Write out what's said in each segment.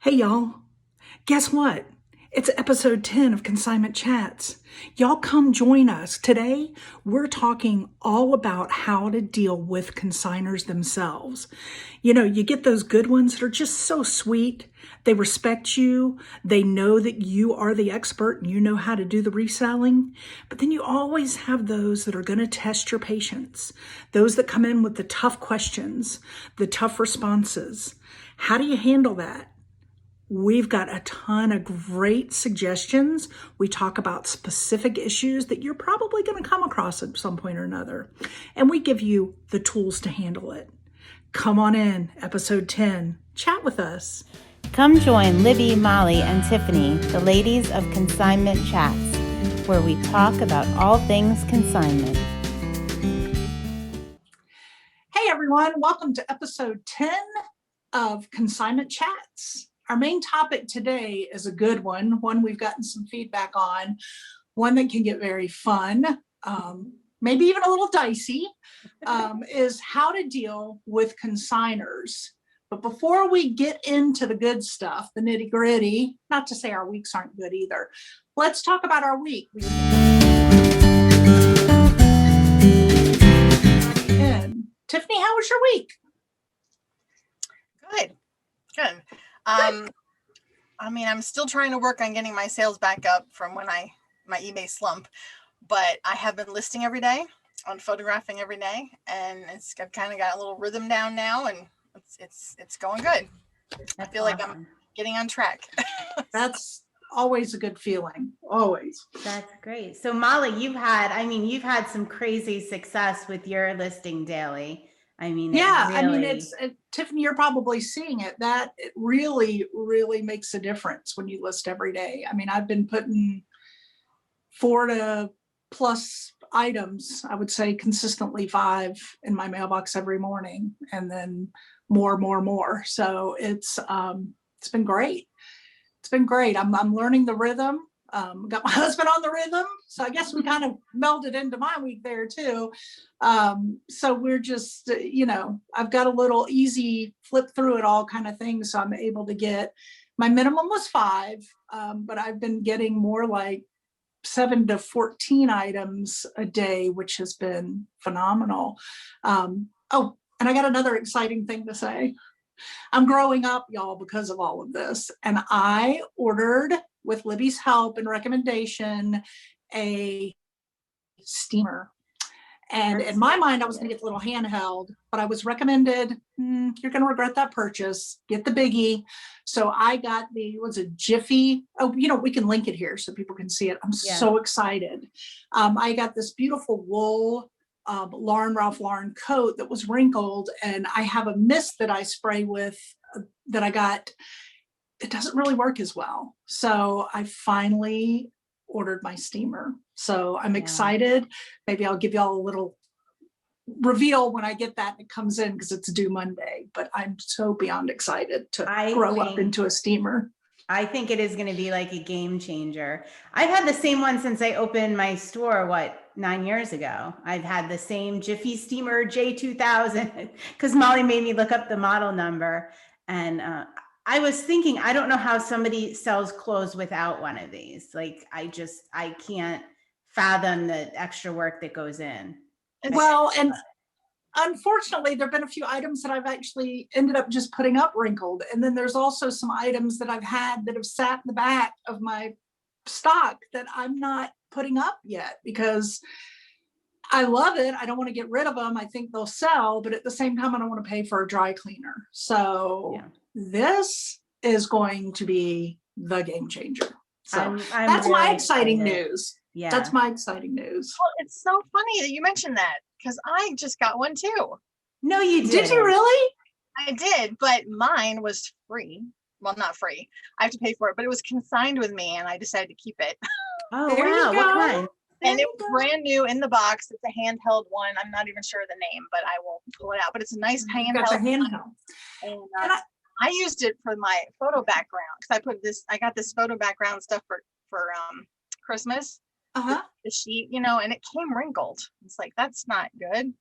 Hey, y'all. Guess what? It's episode 10 of Consignment Chats. Y'all come join us. Today, we're talking all about how to deal with consignors themselves. You know, you get those good ones that are just so sweet. They respect you. They know that you are the expert and you know how to do the reselling. But then you always have those that are going to test your patience. Those that come in with the tough questions, the tough responses. How do you handle that? We've got a ton of great suggestions. We talk about specific issues that you're probably going to come across at some point or another. And we give you the tools to handle it. Come on in, episode 10. Chat with us. Come join Libby, Molly, and Tiffany, the ladies of Consignment Chats, where we talk about all things consignment. Hey, everyone. Welcome to episode 10 of Consignment Chats. Our main topic today is a good one we've gotten some feedback on, one that can get very fun, maybe even a little dicey, is how to deal with consignors. But before we get into the good stuff, the nitty gritty, not to say our weeks aren't good either, let's talk about our week. Tiffany, how was your week? Good. I'm still trying to work on getting my sales back up from when my eBay slump, but I have been listing every day, on photographing every day, and I've kind of got a little rhythm down now, and it's going good. I feel like I'm getting on track. That's always a good feeling. Always. That's great. So Molly, you've had some crazy success with your listing daily. Tiffany, you're probably seeing it. That it really, really makes a difference when you list every day. I mean, I've been putting 4 to plus items, I would say consistently 5 in my mailbox every morning, and then more. So it's been great. It's been great. I'm learning the rhythm. Got my husband on the rhythm, so I guess we kind of melded into my week there too. So we're just, I've got a little easy flip through it all kind of thing. So I'm able to get, my minimum was 5, but I've been getting more like 7 to 14 items a day, which has been phenomenal. And I got another exciting thing to say. I'm growing up, y'all, because of all of this. And I ordered, with Libby's help and recommendation, a steamer. And in my mind, I was going to get the little handheld, but I was recommended, you're going to regret that purchase. Get the biggie. So I got a Jiffy. Oh, we can link it here so people can see it. I'm so excited. I got this beautiful wool Ralph Lauren coat that was wrinkled, and I have a mist that I spray with that I got. It doesn't really work as well. So I finally ordered my steamer. So I'm excited. Maybe I'll give y'all a little reveal when I get that and it comes in, because it's due Monday. But I'm so beyond excited to grow up into a steamer. I think it is going to be like a game changer. I've had the same one since I opened my store, 9 years ago. I've had the same Jiffy Steamer J2000 because Molly made me look up the model number. And I was thinking, I don't know how somebody sells clothes without one of these. Like, I can't fathom the extra work that goes in. Well, and unfortunately, there have been a few items that I've actually ended up just putting up wrinkled. And then there's also some items that I've had that have sat in the back of my stock that I'm not putting up yet because I love it. I don't want to get rid of them. I think they'll sell, but at the same time, I don't want to pay for a dry cleaner. So this is going to be the game changer. So that's really my exciting news. Yeah, that's my exciting news. Well, it's so funny that you mentioned that because I just got one too. No, you didn't. Did you really? I did, but mine was free. Well, not free. I have to pay for it, but it was consigned with me, and I decided to keep it. Oh, there wow. What kind? And it was brand new in the box. It's a handheld one. I'm not even sure the name, but I will pull it out. But it's a nice handheld. And I used it for my photo background because I got this photo background stuff for Christmas. The sheet, and it came wrinkled. It's like, that's not good.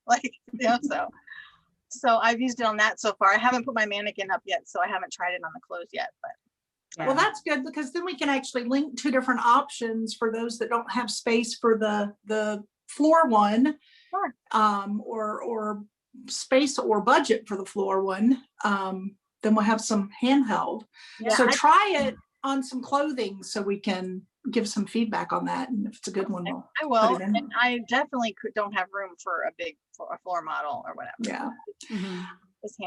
So I've used it on that so far. I haven't put my mannequin up yet, so I haven't tried it on the clothes yet, but Well, that's good, because then we can actually link two different options for those that don't have space for the floor one, Sure. or space or budget for the floor one. Then we'll have some handheld. Yeah, So try it on some clothing so we can give some feedback on that. And if it's a good one, we'll I will. put it in. And I definitely don't have room for a floor model or whatever. Yeah. Mm-hmm.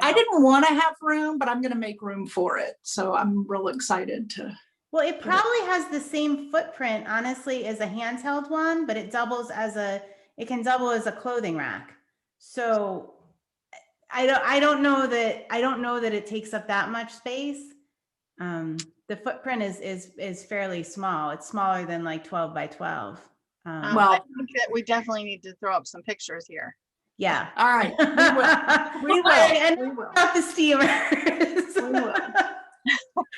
I didn't want to have room, but I'm going to make room for it. So I'm real excited to. Well, it probably has the same footprint, honestly, as a handheld one, but it can double as a clothing rack. So I don't know that it takes up that much space. The footprint is fairly small. It's smaller than like 12 by 12. Well, I think that we definitely need to throw up some pictures here. Yeah. All right. We will. And We will. not the steamers. We will.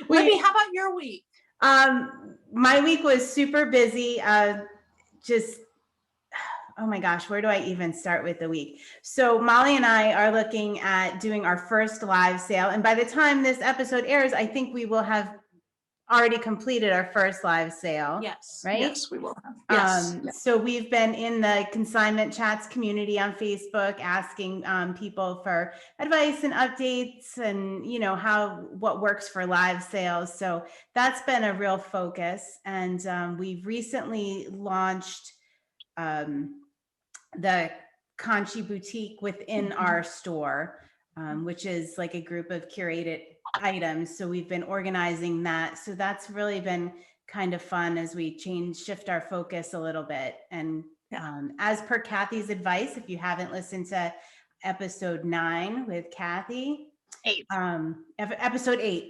Libby, how about your week? My week was super busy. Oh my gosh, where do I even start with the week? So Molly and I are looking at doing our first live sale. And by the time this episode airs, I think we will have already completed our first live sale. Yes. Right? Yes, we will have. Yes. So we've been in the consignment chats community on Facebook, asking people for advice and updates, and what works for live sales. So that's been a real focus. And we've recently launched the Conshy boutique within our store, which is like a group of curated items. So we've been organizing that. So that's really been kind of fun as we shift our focus a little bit. And as per Kathy's advice, if you haven't listened to episode 9 with Kathy, episode 8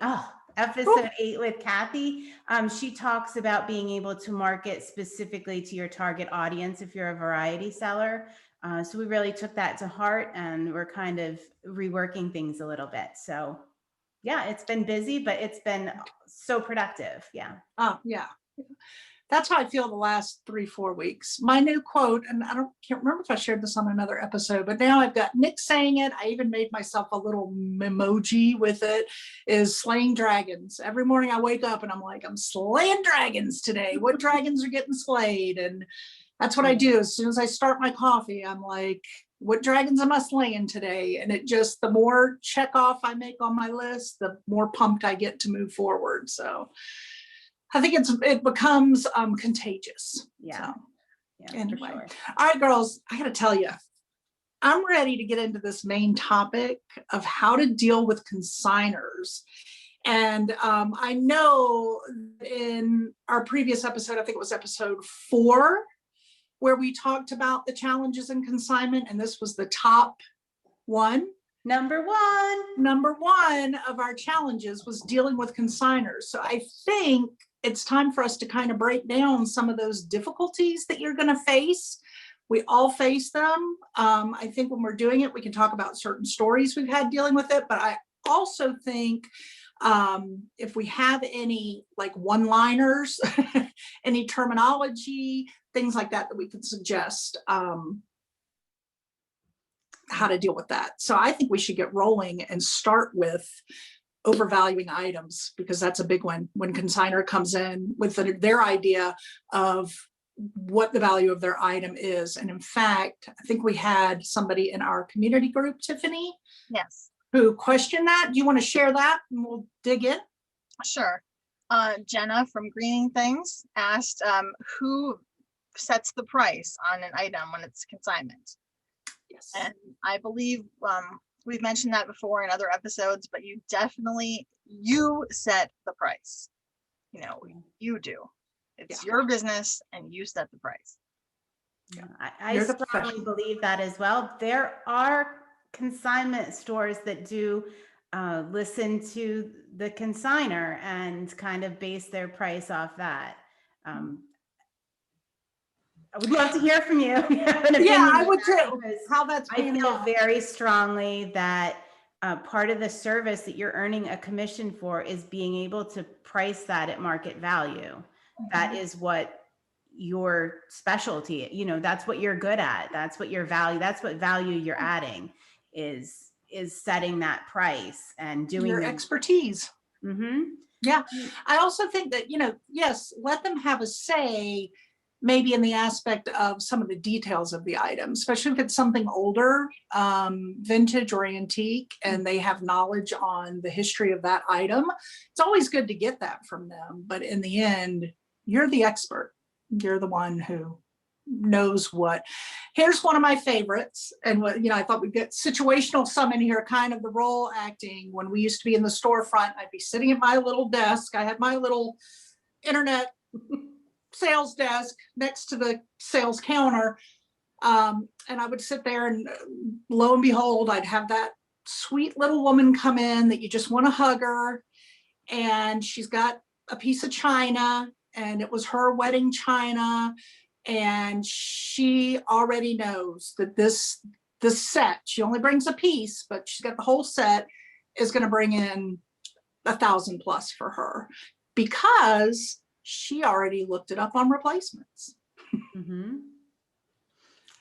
with Kathy, she talks about being able to market specifically to your target audience if you're a variety seller. So we really took that to heart, and we're kind of reworking things a little bit. So yeah, it's been busy, but it's been so productive. Yeah. Oh, yeah. That's how I feel the last 3-4 weeks. My new quote, and can't remember if I shared this on another episode, but now I've got Nick saying it. I even made myself a little emoji with it, is slaying dragons. Every morning I wake up and I'm like, I'm slaying dragons today. What dragons are getting slayed? And that's what I do. As soon as I start my coffee, I'm like, what dragons am I slaying today? And the more check off I make on my list, the more pumped I get to move forward. So I think it becomes contagious. Yeah. So, yeah anyway. Sure. All right, girls, I got to tell you, I'm ready to get into this main topic of how to deal with consignors. And I know in our previous episode, I think it was episode 4, where we talked about the challenges in consignment, and this was the top one. Number one of our challenges was dealing with consignors. So I think it's time for us to kind of break down some of those difficulties that you're going to face. We all face them. I think when we're doing it, we can talk about certain stories we've had dealing with it, but I also think if we have any like one-liners, any terminology, things like that we could suggest how to deal with that. So I think we should get rolling and start with overvaluing items, because that's a big one. When consignor comes in with their idea of what the value of their item is. And in fact, I think we had somebody in our community group, Tiffany, yes, who questioned that. Do you want to share that and we'll dig in? Sure. Jenna from Greening Things asked who sets the price on an item when it's consignment. Yes. And I believe we've mentioned that before in other episodes, but you set the price. You do. It's your business and you set the price. Yeah. I strongly believe that as well. There are consignment stores that do listen to the consignor and kind of base their price off that. I would love to hear from you. Yeah, I would too. How that's I feel very strongly that part of the service that you're earning a commission for is being able to price that at market value. Mm-hmm. That is what your specialty, that's what you're good at. That's what your value, that's what value you're adding is setting that price and doing your expertise. Mm-hmm. Yeah. I also think that, yes, let them have a say, maybe in the aspect of some of the details of the item, especially if it's something older, vintage or antique, and they have knowledge on the history of that item. It's always good to get that from them. But in the end, you're the expert. You're the one who knows what. Here's one of my favorites. And what, I thought we'd get situational some in here, kind of the role acting. When we used to be in the storefront, I'd be sitting at my little desk. I had my little internet sales desk next to the sales counter. And I would sit there, and lo and behold, I'd have that sweet little woman come in that you just want to hug her. And she's got a piece of china, and it was her wedding china. And she already knows that this set, she only brings a piece, but she's got the whole set, is going to bring in 1,000 plus for her, because she already looked it up on replacements. Mm-hmm.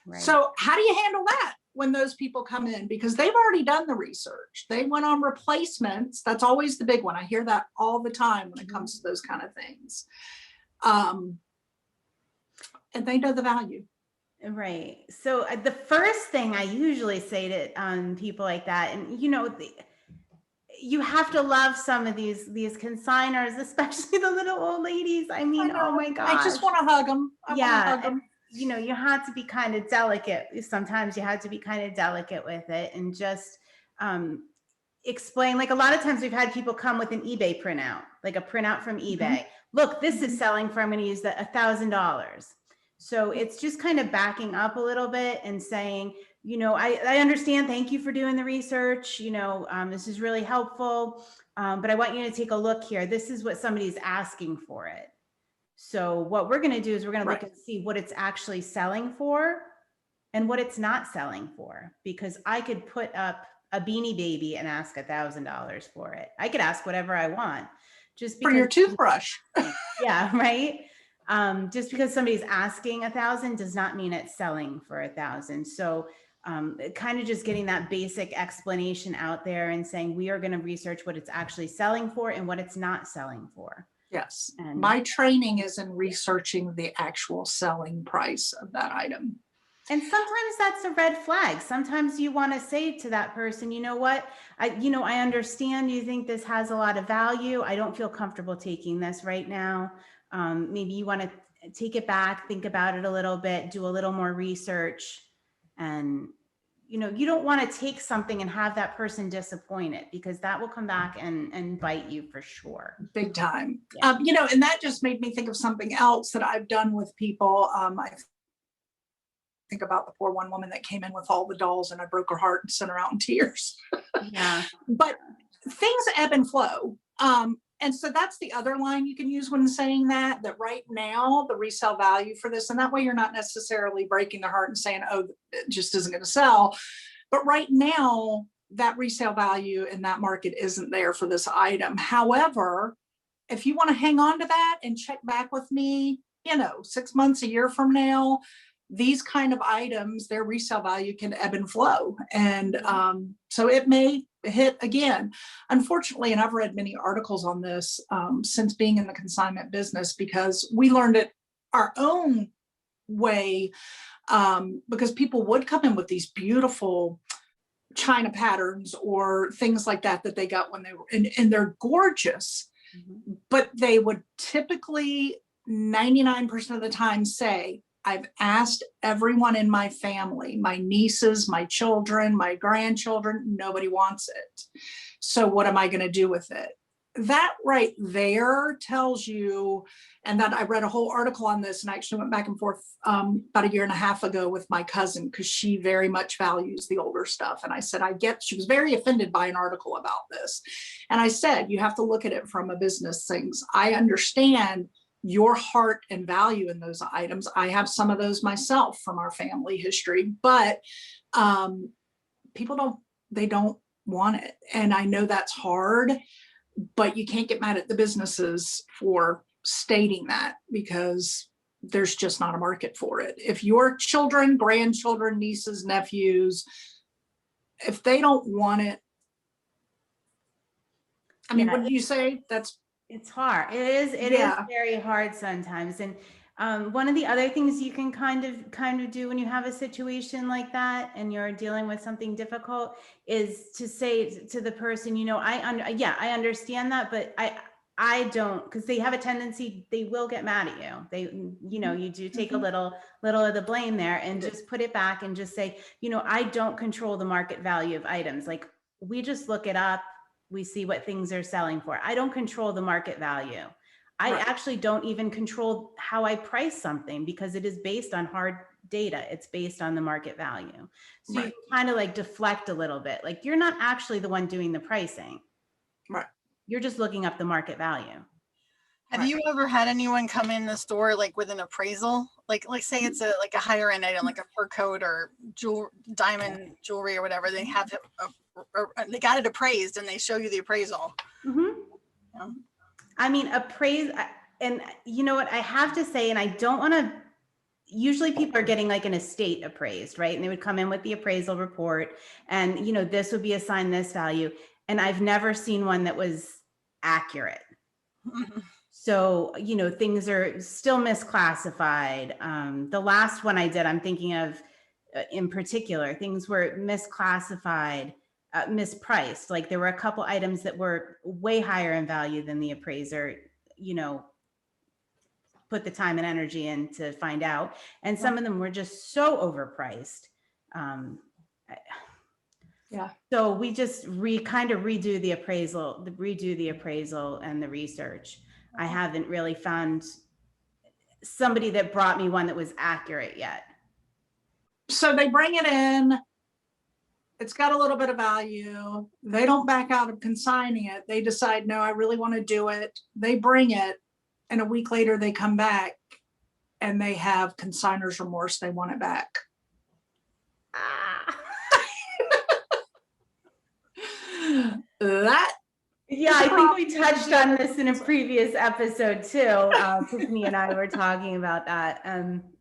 Right. So how do you handle that when those people come in? Because they've already done the research. They went on replacements. That's always the big one. I hear that all the time when it comes to those kind of things. And they know the value. Right. So the first thing I usually say to people like that, and you have to love some of these consignors, especially the little old ladies. I mean, oh my gosh. I just want to hug them. I want to hug them. You have to be kind of delicate. Sometimes you have to be kind of delicate with it, and just explain. Like, a lot of times we've had people come with an eBay printout, like a printout from eBay. Look, this is selling for, I'm going to use that $1,000. So it's just kind of backing up a little bit and saying, I understand. Thank you for doing the research. This is really helpful. But I want you to take a look here. This is what somebody's asking for it. So what we're going to do is we're going to look and see what it's actually selling for and what it's not selling for, because I could put up a Beanie Baby and ask $1,000 for it. I could ask whatever I want, just because, for your toothbrush. Yeah, right. Just because somebody's asking 1,000 does not mean it's selling for 1,000. So kind of just getting that basic explanation out there and saying, we are going to research what it's actually selling for and what it's not selling for. Yes. And my training is in researching the actual selling price of that item. And sometimes that's a red flag. Sometimes you want to say to that person, you know what, I understand you think this has a lot of value. I don't feel comfortable taking this right now. Maybe you want to take it back, think about it a little bit, do a little more research. And, you don't want to take something and have that person disappointed, because that will come back and bite you for sure. Big time. Yeah. And that just made me think of something else that I've done with people. I think about the poor one woman that came in with all the dolls, and I broke her heart and sent her out in tears. Yeah. But things ebb and flow. And so that's the other line you can use when saying that right now, the resale value for this, and that way you're not necessarily breaking their heart and saying, oh, it just isn't going to sell. But right now, that resale value in that market isn't there for this item. However, if you want to hang on to that and check back with me, 6 months, a year from now, these kind of items, their resale value can ebb and flow. And so it may hit again. Unfortunately, and I've read many articles on this since being in the consignment business, because we learned it our own way, because people would come in with these beautiful China patterns or things like that they got when they were, and they're gorgeous, but they would typically 99% of the time say, I've asked everyone in my family, my nieces, my children, my grandchildren, nobody wants it. So what am I going to do with it? That right there tells you, and that I read a whole article on this, and I actually went back and forth about a year and a half ago with my cousin, because she very much values the older stuff. And I said, she was very offended by an article about this. And I said, you have to look at it from a business things. I understand your heart and value in those items. I have some of those myself from our family history, but people don't want it. And I know that's hard, but you can't get mad at the businesses for stating that, because there's just not a market for it. If your children, grandchildren, nieces, nephews, if they don't want it, I mean, what do you say? It's hard. It is very hard sometimes. And one of the other things you can kind of do when you have a situation like that and you're dealing with something difficult is to say to the person, you know, I understand that, but I don't, because they have a tendency, they will get mad at you. They, you know, you do take a little of the blame there, and just put it back and just say, you know, I don't control the market value of items. Like, we just look it up. We see what things are selling for. I don't control the market value. I actually don't even control how I price something, because it is based on hard data. It's based on the market value. So you kind of like deflect a little bit. Like, you're not actually the one doing the pricing. Right. You're just looking up the market value. Have you ever had anyone come in the store like with an appraisal? Like say it's a higher end item, like a fur coat or diamond jewelry or whatever. They have it, they got it appraised, and they show you the appraisal. Yeah. I mean, and you know what I have to say, and I don't want to. Usually people are getting like an estate appraised, right? And they would come in with the appraisal report, and, you know, this would be assigned this value. And I've never seen one that was accurate. So, you know, things are still misclassified. The last one I did, I'm thinking of in particular, things were misclassified, mispriced. Like, there were a couple items that were way higher in value than the appraiser, you know, put the time and energy in to find out. And some of them were just so overpriced. So we just kind of redo the appraisal and the research. I haven't really found somebody that brought me one that was accurate yet. So they bring it in. It's got a little bit of value. They don't back out of consigning it. They decide, no, I really want to do it. They bring it, and a week later they come back and they have consignor's remorse. They want it back. I think we touched on this in a previous episode too. Tiffany and I were talking about that.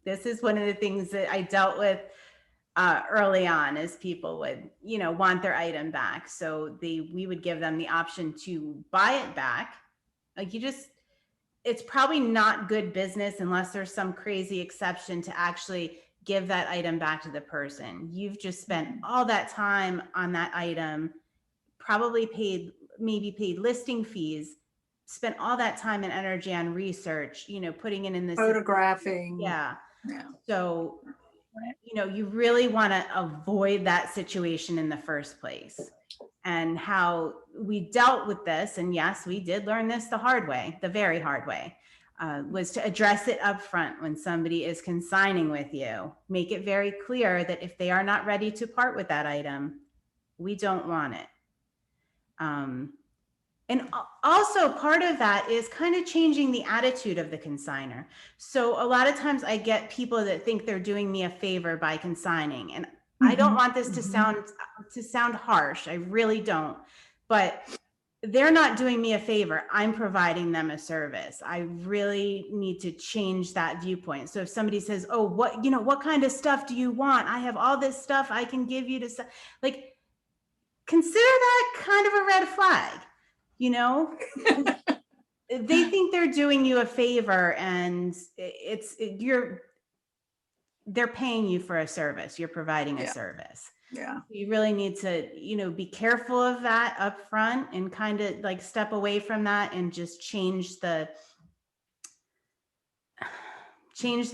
This is one of the things that I dealt with early on, is people would, you know, want their item back. So we would give them the option to buy it back. Like, it's probably not good business unless there's some crazy exception to actually give that item back to the person. You've just spent all that time on that item, probably paid listing fees, spent all that time and energy on research, you know, putting it in this photographing. Yeah. So, you know, you really want to avoid that situation in the first place. And how we dealt with this, and yes, we did learn this the hard way, the very hard way, was to address it up front when somebody is consigning with you. Make it very clear that if they are not ready to part with that item, we don't want it. And also part of that is kind of changing the attitude of the consignor. So a lot of times I get people that think they're doing me a favor by consigning, and I don't want this to sound harsh. I really don't, but they're not doing me a favor. I'm providing them a service. I really need to change that viewpoint. So if somebody says, oh, what kind of stuff do you want? I have all this stuff I can give you to, like, consider that kind of a red flag, you know? They think they're doing you a favor, and they're paying you for a service. You're providing a service. Yeah. You really need to, you know, be careful of that up front, and kind of like step away from that and just change the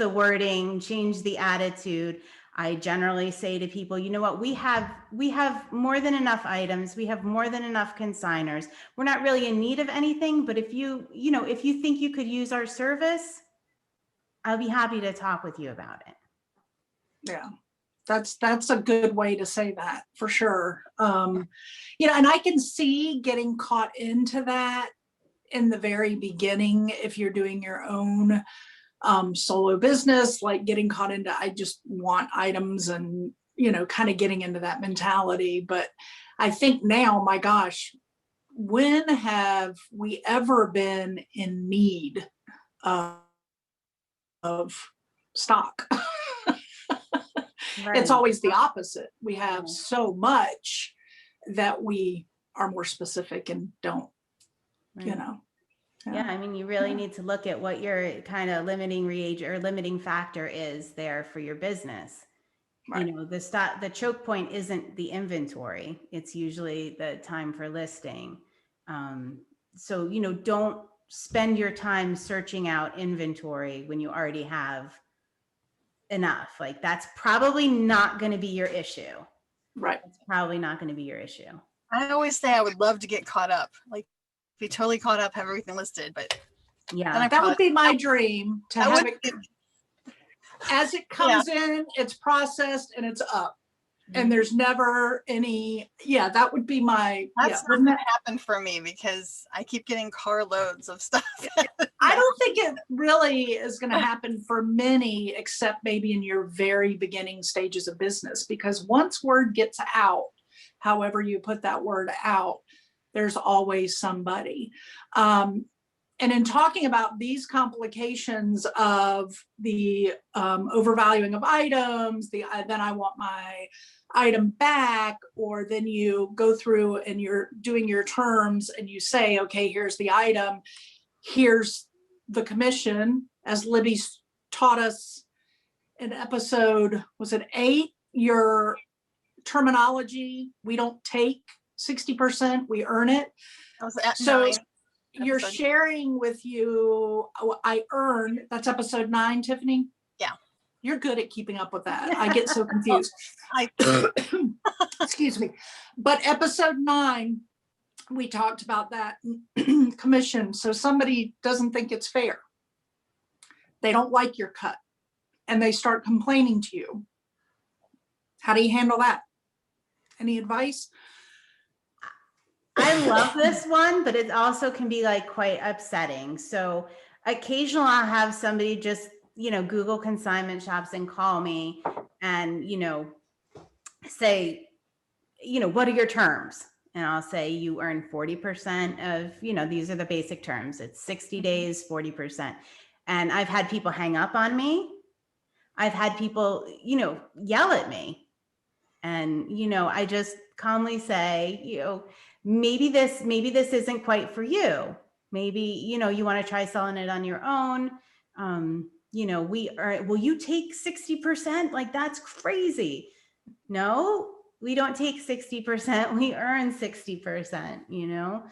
wording, change the attitude. I generally say to people, you know what, we have more than enough items. We have more than enough consignors. We're not really in need of anything, but if you think you could use our service, I'll be happy to talk with you about it. Yeah, that's a good way to say that, for sure. You know, and I can see getting caught into that in the very beginning if you're doing your own solo business, like getting caught into, I just want items, and, you know, kind of getting into that mentality. But I think now, my gosh, when have we ever been in need of stock? Right. It's always the opposite. We have so much that we are more specific and don't, you know. Yeah, I mean, you really need to look at what your kind of limiting reagent or limiting factor is there for your business. Right. You know, the choke point isn't the inventory. It's usually the time for listing. So, you know, don't spend your time searching out inventory when you already have enough. Like, that's probably not going to be your issue. Right. It's probably not going to be your issue. I always say I would love to get caught up, like be totally caught up, have everything listed, but Yeah, that would be my dream, to have it as it comes in, it's processed and it's up. And there's never any, that would be my, that's not gonna happen for me because I keep getting carloads of stuff. I don't think it really is going to happen for many, except maybe in your very beginning stages of business, because once word gets out, however you put that word out, there's always somebody. And in talking about these complications of the overvaluing of items, then I want my item back, or then you go through and you're doing your terms and you say, okay, here's the item, here's the commission, as Libby taught us in episode, was it 8? Your terminology, we don't take 60%, we earn it. So 9. You're sharing with you, I earn, that's episode 9, Tiffany? Yeah. You're good at keeping up with that. I get so confused. Excuse me. But episode 9, we talked about that commission. So somebody doesn't think it's fair. They don't like your cut and they start complaining to you. How do you handle that? Any advice? I love this one, but it also can be like quite upsetting. So occasionally I'll have somebody just, you know, Google consignment shops and call me and, you know, say, you know, what are your terms? And I'll say, you earn 40% of, you know, these are the basic terms. It's 60 days, 40%. And I've had people hang up on me. I've had people, you know, yell at me. And, you know, I just calmly say, you know, maybe this isn't quite for you. Maybe, you know, you want to try selling it on your own. You know, will you take 60%? Like, that's crazy. No, we don't take 60%. We earn 60%, you know?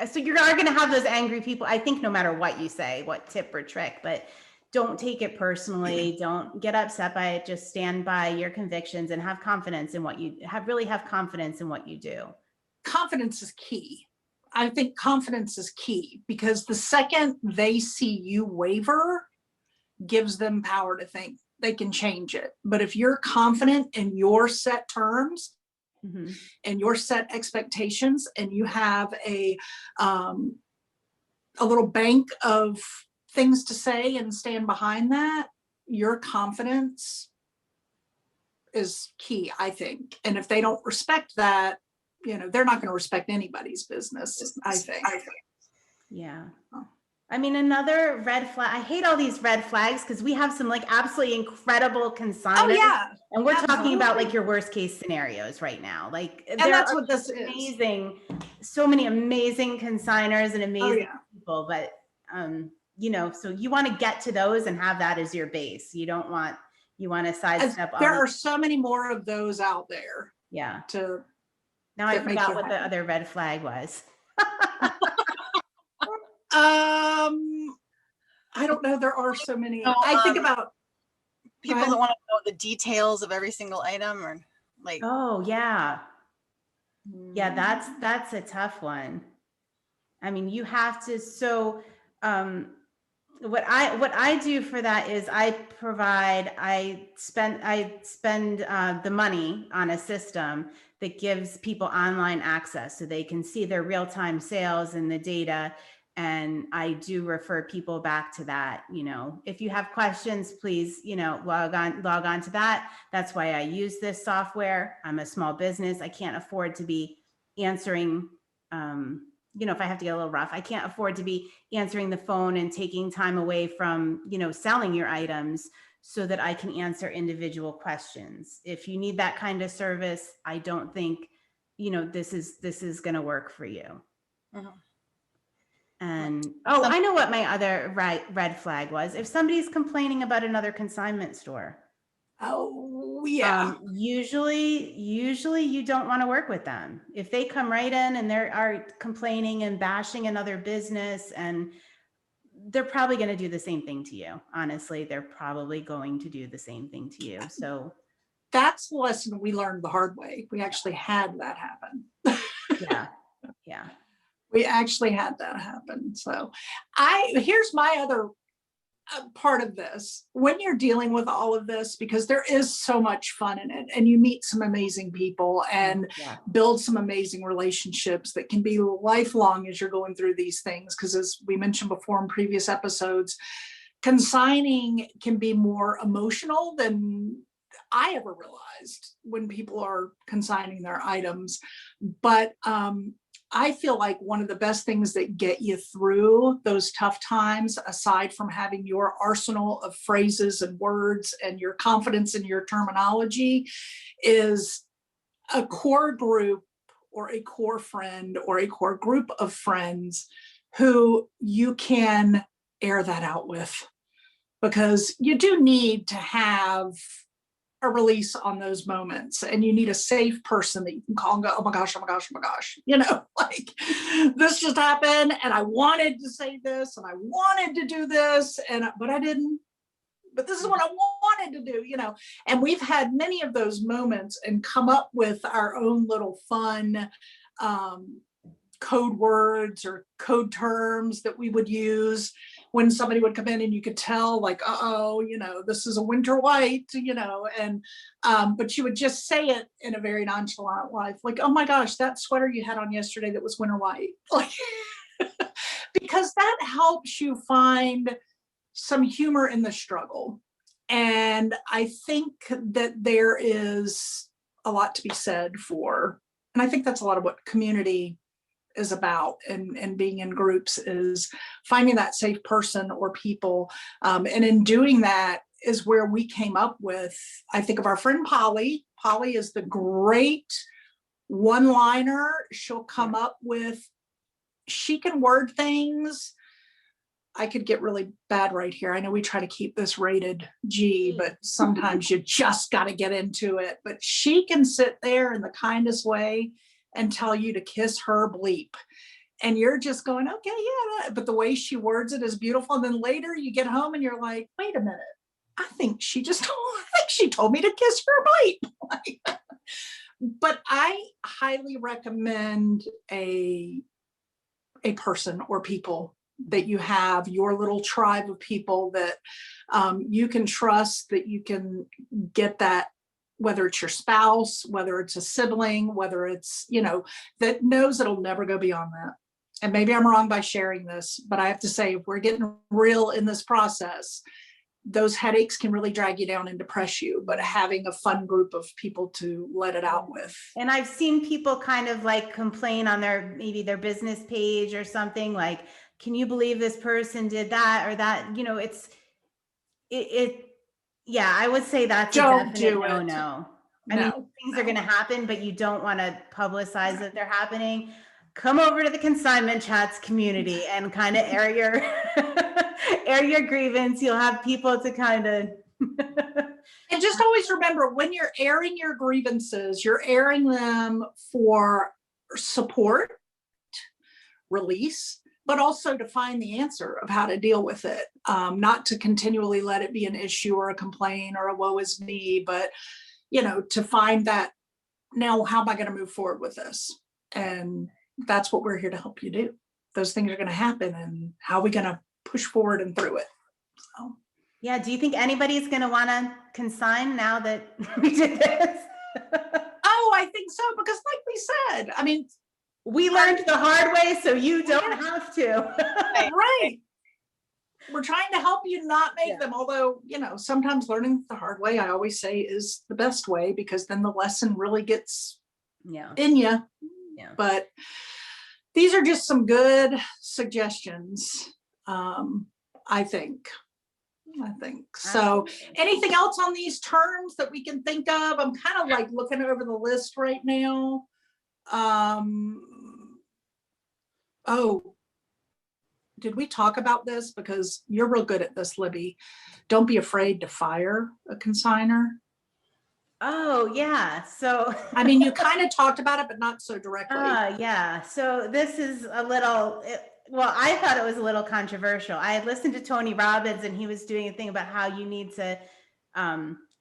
So you are going to have those angry people, I think, no matter what you say, what tip or trick, but don't take it personally. Don't get upset by it. Just stand by your convictions and have confidence in what you have confidence in what you do. Confidence is key. I think confidence is key, because the second they see you waver, gives them power to think they can change it. But if you're confident in your set terms and your set expectations, and you have a little bank of things to say and stand behind that, your confidence is key, I think. And if they don't respect that, you know, they're not going to respect anybody's business, I think. Yeah. I mean, another red flag, I hate all these red flags because we have some like absolutely incredible consignors. Oh, yeah. And we're talking about like your worst case scenarios right now. Like, and that's what this amazing, so many amazing consignors and amazing people, but you know, so you want to get to those and have that as your base. You want to sidestep. There are so many more of those out there. Yeah. Now I forgot what the other red flag was. I don't know. There are so many. I think about people that want to know the details of every single item, or like. Oh yeah. Yeah, that's a tough one. I mean, you have to, so what I do for that is I spend the money on a system that gives people online access so they can see their real-time sales and the data. And I do refer people back to that. You know, if you have questions, please, you know, log on to that. That's why I use this software. I'm a small business. I can't afford to be answering, you know, if I have to get a little rough, I can't afford to be answering the phone and taking time away from, you know, selling your items so that I can answer individual questions. If you need that kind of service, I don't think this is going to work for you. Mhm. And, I know what my other red flag was. If somebody's complaining about another consignment store. Oh, yeah. Usually you don't want to work with them. If they come right in and they are complaining and bashing another business, and they're probably going to do the same thing to you. Honestly, they're probably going to do the same thing to you. So that's the lesson we learned the hard way. We actually had that happen. yeah. We actually had that happen. So here's my other part of this. When you're dealing with all of this, because there is so much fun in it, and you meet some amazing people and build some amazing relationships that can be lifelong as you're going through these things. Because as we mentioned before in previous episodes, consigning can be more emotional than I ever realized when people are consigning their items. But I feel like one of the best things that get you through those tough times, aside from having your arsenal of phrases and words and your confidence in your terminology, is a core group or a core friend or a core group of friends who you can air that out with. Because you do need to have a release on those moments, and you need a safe person that you can call and go, oh my gosh, like this just happened and I wanted to say this and I wanted to do this, but I didn't, but this is what I wanted to do, and we've had many of those moments and come up with our own little fun code words or code terms that we would use when somebody would come in, and you could tell like, this is a winter white, and but you would just say it in a very nonchalant life, like, oh my gosh, that sweater you had on yesterday that was winter white, like because that helps you find some humor in the struggle. And I think that there is a lot to be said for, and I think that's a lot of what community is about, and being in groups is finding that safe person or people. And in doing that is where we came up with, I think of our friend Polly. Polly is the great one-liner. She'll come up with, she can word things. I could get really bad right here. I know we try to keep this rated G, but sometimes you just got to get into it. But she can sit there in the kindest way and tell you to kiss her bleep. And you're just going, okay, yeah. But the way she words it is beautiful. And then later you get home and you're like, wait a minute. I think she told me to kiss her bleep. But I highly recommend a person or people that you have, your little tribe of people that you can trust, that you can get that, whether it's your spouse, whether it's a sibling, whether it's, that knows it'll never go beyond that. And maybe I'm wrong by sharing this, but I have to say, if we're getting real in this process, those headaches can really drag you down and depress you, but having a fun group of people to let it out with. And I've seen people kind of like complain on maybe their business page or something like, can you believe this person did that or that? Yeah, I would say that's Don't a definite do it. no. I mean, things are going to happen, but you don't want to publicize that they're happening. Come over to the consignment chats community and kind of air your grievance. You'll have people to kind of. And just always remember, when you're airing your grievances, you're airing them for support, release, but also to find the answer of how to deal with it. Not to continually let it be an issue or a complaint or a woe is me, but, to find that, now, how am I going to move forward with this? And that's what we're here to help you do. Those things are going to happen, and how are we going to push forward and through it? So. Yeah. Do you think anybody's going to want to consign now that we did this? Oh, I think so. Because like we said, I mean, we learned the hard way, so you don't have to. Right. We're trying to help you not make them. Although, sometimes learning the hard way, I always say, is the best way, because then the lesson really gets in you. Yeah. But these are just some good suggestions. I think. So anything else on these terms that we can think of? I'm kind of like looking over the list right now. Oh, did we talk about this? Because you're real good at this, Libby. Don't be afraid to fire a consignor. Oh, yeah. So, I mean, you kind of talked about it, but not so directly. yeah. So this is a little, well, I thought it was a little controversial. I had listened to Tony Robbins and he was doing a thing about how you need to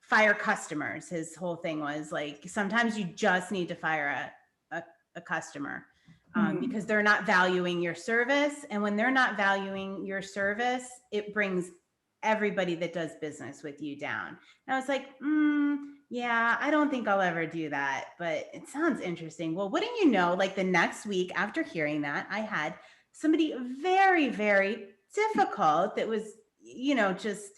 fire customers. His whole thing was like, sometimes you just need to fire a customer because they're not valuing your service. And when they're not valuing your service, it brings everybody that does business with you down. And I was like, yeah, I don't think I'll ever do that, but it sounds interesting. Well, wouldn't you know, like the next week after hearing that, I had somebody very, very difficult that was, you know, just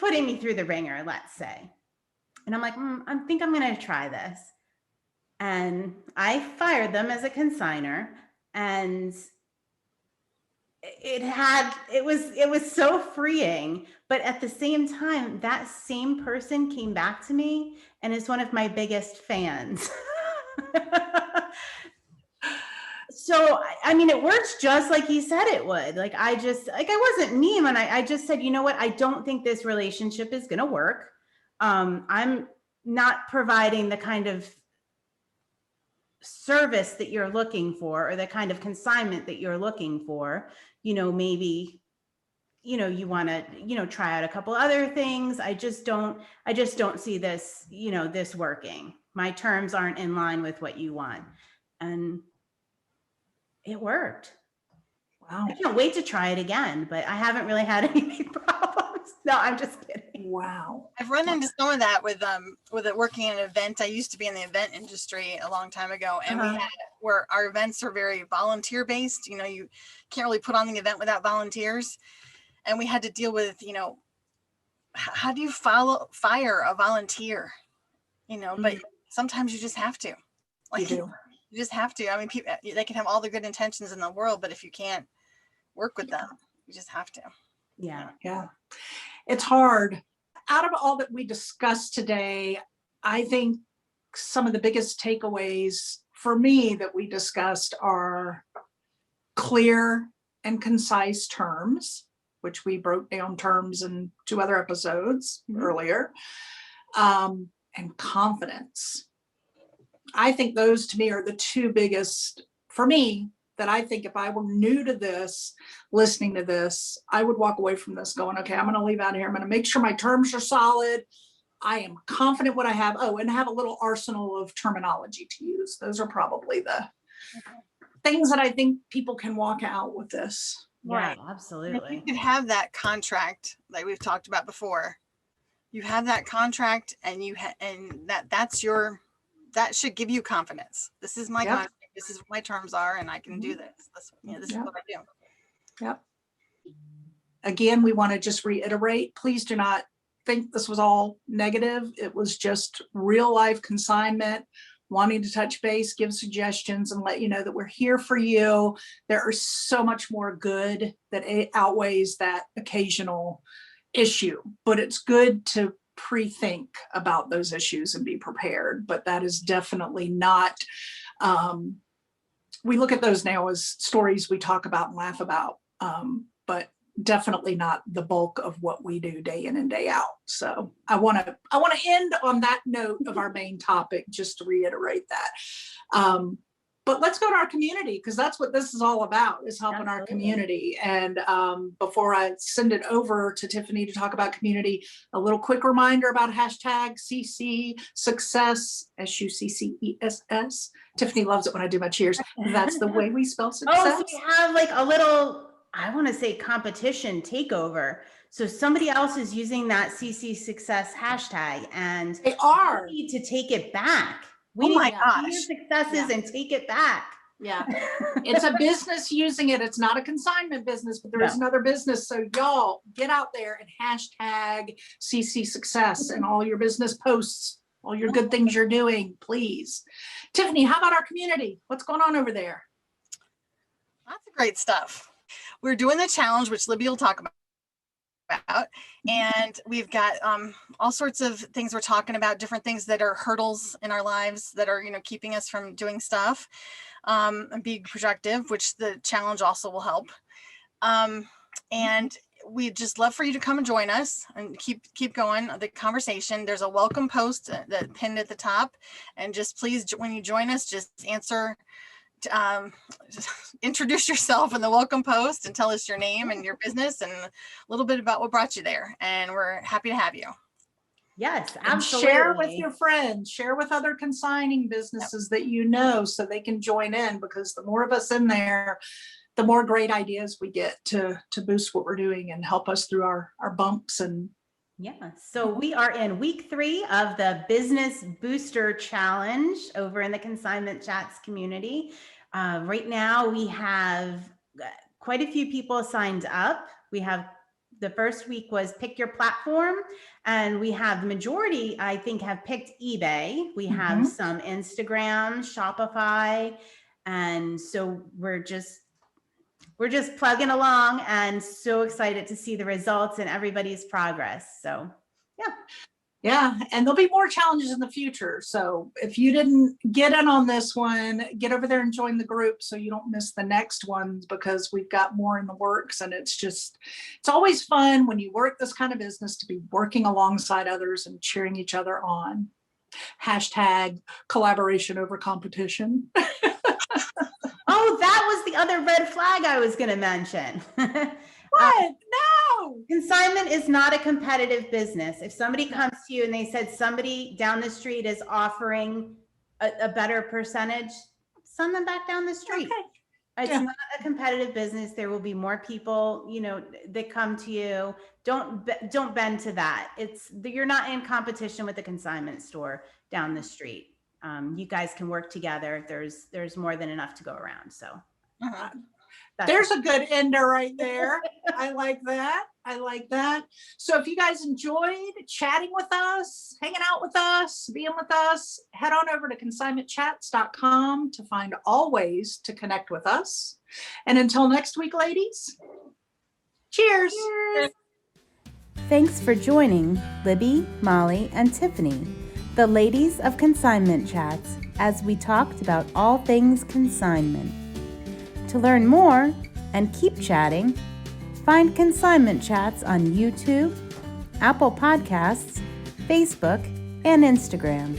putting me through the ringer, let's say. And I'm like, I think I'm going to try this. And I fired them as a consignor, and it was so freeing, but at the same time, that same person came back to me and is one of my biggest fans. So, I mean, it works just like he said it would. Like, I wasn't mean when I just said, you know what? I don't think this relationship is going to work. I'm not providing the kind of service that you're looking for, or the kind of consignment that you're looking for. You know, maybe, you know, you want to, you know, try out a couple other things. I just don't see this, you know, this working. My terms aren't in line with what you want. And it worked. Wow. I can't wait to try it again, but I haven't really had any problems. No, I'm just kidding. Wow. I've run into some of that with it working in an event. I used to be in the event industry a long time ago, and we had where our events are very volunteer based. You know, you can't really put on the event without volunteers, and we had to deal with, you know, how do you fire a volunteer? You know, but sometimes you just have to. Like, You do. You just have to. I mean, people, they can have all the good intentions in the world, but if you can't work with them, you just have to. Yeah. Yeah. It's hard. Out of all that we discussed today, I think some of the biggest takeaways for me that we discussed are clear and concise terms, which we broke down terms in 2 other episodes earlier, and confidence. I think those to me are the 2 biggest for me, that I think if I were new to this, listening to this, I would walk away from this going, okay, I'm going to leave out here. I'm going to make sure my terms are solid. I am confident what I have. Oh, and have a little arsenal of terminology to use. Those are probably the things that I think people can walk out with this. Right. And Absolutely. you could have that contract like we've talked about before. You have that contract, and that should give you confidence. This is my contract. This is what my terms are, and I can do this. This is what I do. Yep. Again, we want to just reiterate, please do not think this was all negative. It was just real life consignment, wanting to touch base, give suggestions, and let you know that we're here for you. There is so much more good that outweighs that occasional issue, but it's good to pre-think about those issues and be prepared. But that is definitely not, we look at those now as stories we talk about and laugh about, but definitely not the bulk of what we do day in and day out. So I want to end on that note of our main topic, just to reiterate that. But let's go to our community, because that's what this is all about, is helping our community. And before I send it over to Tiffany to talk about community, a little quick reminder about hashtag CC Success, SUCCESS. Tiffany loves it when I do my cheers. That's the way we spell success. Oh, so we have like a little, I want to say, competition takeover. So somebody else is using that CC Success hashtag, and they are. We need to take it back. Oh my gosh. Successes and take it back. Yeah. It's a business using it. It's not a consignment business, but there is another business. So y'all get out there and hashtag CC Success and all your business posts, all your good things you're doing, please. Tiffany, how about our community? What's going on over there? Lots of great stuff. We're doing the challenge, which Libby will talk about. about. And we've got all sorts of things we're talking about, different things that are hurdles in our lives that are, keeping us from doing stuff, and being productive, which the challenge also will help. And we'd just love for you to come and join us and keep going the conversation. There's a welcome post that pinned at the top, and just please, when you join us, just answer, just introduce yourself in the welcome post and tell us your name and your business and a little bit about what brought you there. And we're happy to have you. Yes, And absolutely. share with your friends, share with other consigning businesses that you know, so they can join in, because the more of us in there, the more great ideas we get to boost what we're doing and help us through our bumps. And yeah, so we are in week 3 of the Business Booster Challenge over in the Consignment Chats community. Right now we have quite a few people signed up. We have, the first week was pick your platform, and we have the majority, I think, have picked eBay. We have some Instagram, Shopify, and so we're just plugging along, and so excited to see the results and everybody's progress. So yeah, and there'll be more challenges in the future. So if you didn't get in on this one, get over there and join the group so you don't miss the next ones, because we've got more in the works. And it's always fun when you work this kind of business to be working alongside others and cheering each other on. Hashtag collaboration over competition. oh, that was the other red flag I was going to mention. What? No. Consignment is not a competitive business. If somebody comes to you and they said somebody down the street is offering a better percentage, send them back down the street. Okay. It's not a competitive business. There will be more people, that come to you. Don't bend to that. You're not in competition with the consignment store down the street. You guys can work together. There's more than enough to go around. So there's a good ender right there. I like that. So if you guys enjoyed chatting with us, hanging out with us, being with us, head on over to consignmentchats.com to find all ways to connect with us. And until next week, ladies, cheers. Thanks for joining Libby, Molly, and Tiffany, the ladies of Consignment Chats, as we talked about all things consignment. To learn more and keep chatting, find Consignment Chats on YouTube, Apple Podcasts, Facebook, and Instagram.